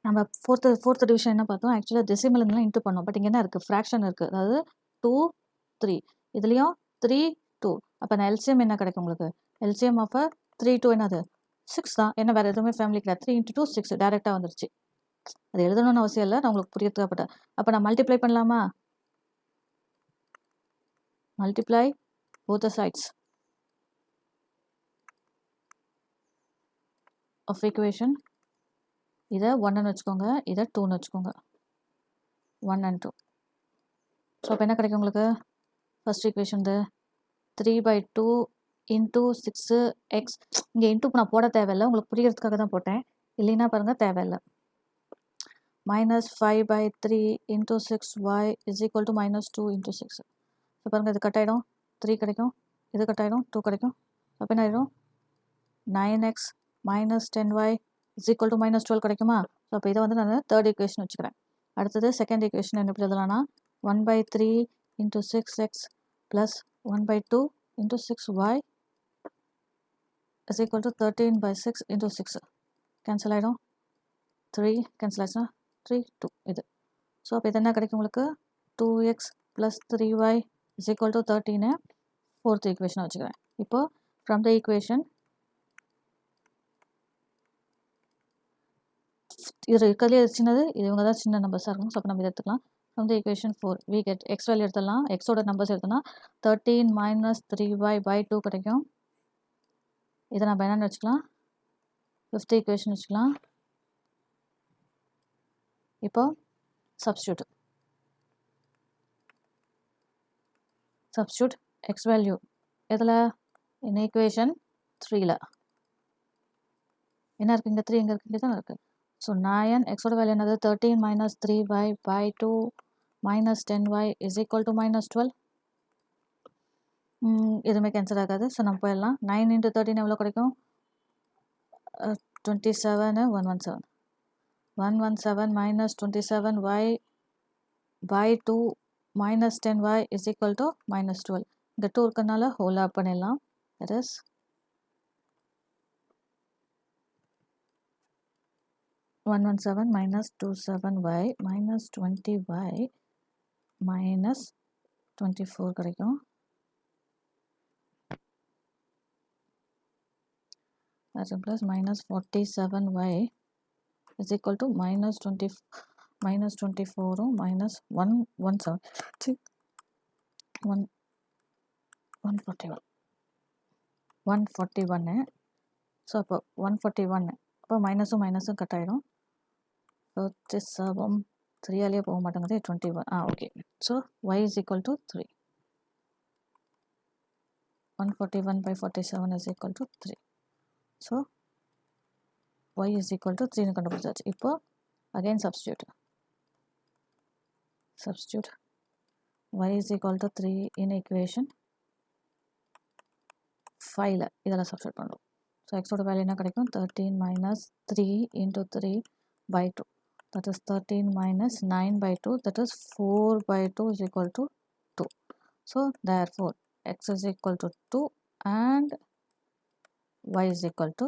நம்ம fourth division என்ன பார்த்தோம், ஆக்சுவலாக டெசிமல் இருந்தாலும் இன்ட்டு பண்ணோம். பட் இங்கே என்ன இருக்குது, ஃப்ராக்ஷன் இருக்குது. அதாவது 2 3 இதுலேயும் 3 2. அப்போ நான் எல்சிஎம் என்ன கிடைக்கும் உங்களுக்கு, எல்சிஎம் ஆஃப் 3 2 என்னது 6 தான். என்ன வேறு எதுவுமே ஃபேமிலி கிடையாது. 3 × 2 6 டேரெக்டாக வந்துருச்சு. அது எழுதணும்னு அவசியம் இல்லை, நான் உங்களுக்கு புரியறதுக்காகப்பட்டேன். அப்போ நான் மல்டிப்ளை பண்ணலாமா, multiply both the sides of equation. இதை 1ன்னு வச்சுக்கோங்க, இதை 2ன்னு வச்சுக்கோங்க. 1 and 2. ஸோ அப்போ என்ன கிடைக்கும் உங்களுக்கு, ஃபர்ஸ்ட் ஈக்குவேஷன் 3/2 × 6x. இங்கே இன்ட்டு நான் போட தேவையில்லை, உங்களுக்கு புரியறதுக்காக தான் போட்டேன். இல்லைன்னா பாருங்கள் தேவையில்லை. -5/3 × 6y is equal to -2 × 6. So பாருங்கள் இது கட் ஆகிடும், 3 கிடைக்கும், இது கட் ஆகிடும், 2 கிடைக்கும். அப்போ என்ன ஆகிடும், 9x - 10y is equal to -12 கிடைக்குமா. ஸோ அப்போ இதை வந்து நான் தேர்ட் ஈக்குவேஷன் வச்சுக்கிறேன். அடுத்தது செகண்ட் ஈக்குவேஷன் என்ன எப்படி எழுதலாம்னா, 1/3 × 6x + 1/2 × 6y is equal to 13/6 × 6. Cancel ஆகிடும், 3 கேன்சல் ஆச்சுன்னா 3 2 இது. ஸோ அப்போ இது என்ன கிடைக்கும் உங்களுக்கு, 2x + 3y is equal to 13. Fourth equation வச்சுக்கிறேன். இப்போ ஃப்ரம் த ஈக்குவேஷன் இது இருக்கிறதுலே சின்னது, இது இவங்க தான் சின்ன நம்பர்ஸாக இருக்கும். ஸோ அப்போ நம்ம இதை எடுத்துக்கலாம். From the equation 4 we get x value எடுத்துடலாம். எக்ஸோட நம்பர்ஸ் எடுத்தோம்னா 13 - 3y/2 கிடைக்கும். இதை நம்ம என்னென்னு வச்சுக்கலாம், ஃபிஃப்த் ஈக்குவேஷன் வச்சுக்கலாம். இப்போ சப்ஸ்டியூட் எக்ஸ் வேல்யூ எதில், இந்த ஈக்குவேஷன் 3ல் என்ன இருக்குது, இங்கே 3 எங்கே இருக்குது, இங்கே தான் இருக்குது. ஸோ 9 எக்ஸோட வேல்யூ என்னது, 13 - 3y/2 - 10y is equal to -12. எதுவுமே கேன்சல் ஆகாது. ஸோ நம்ம போயிடலாம். 9 × 13 எவ்வளோ கிடைக்கும், 27 117. 117 - 27y/2 - 10y is equal to -12. இங்கே 2 இருக்கிறதுனால ஹோல் ஆப் பண்ணிடலாம். that is 117 - 27y - 20y - 24 கிடைக்கும். That's plus -47y is equal to -24 -141. So அப்போ 141, அப்போ மைனஸும் கட் ஆகிடும். 37 3ஆலேயே போக மாட்டேங்குது, 21. Okay. So y is equal to 3. 141/47 is equal to 3. So y is equal to 3ன்னு கண்டுபிடிச்சாச்சு. இப்போ again substitute y is equal to 3 in equation 5ல் இதெல்லாம் சப்ஸ்டியூட் பண்ணுறோம். ஸோ எக்ஸோட வேல்யூ என்ன கிடைக்கும், 13 - 3 × 3/2. that is 13 - 9/2, that is 4/2 is equal to 2. So therefore x is equal to 2 and y is equal to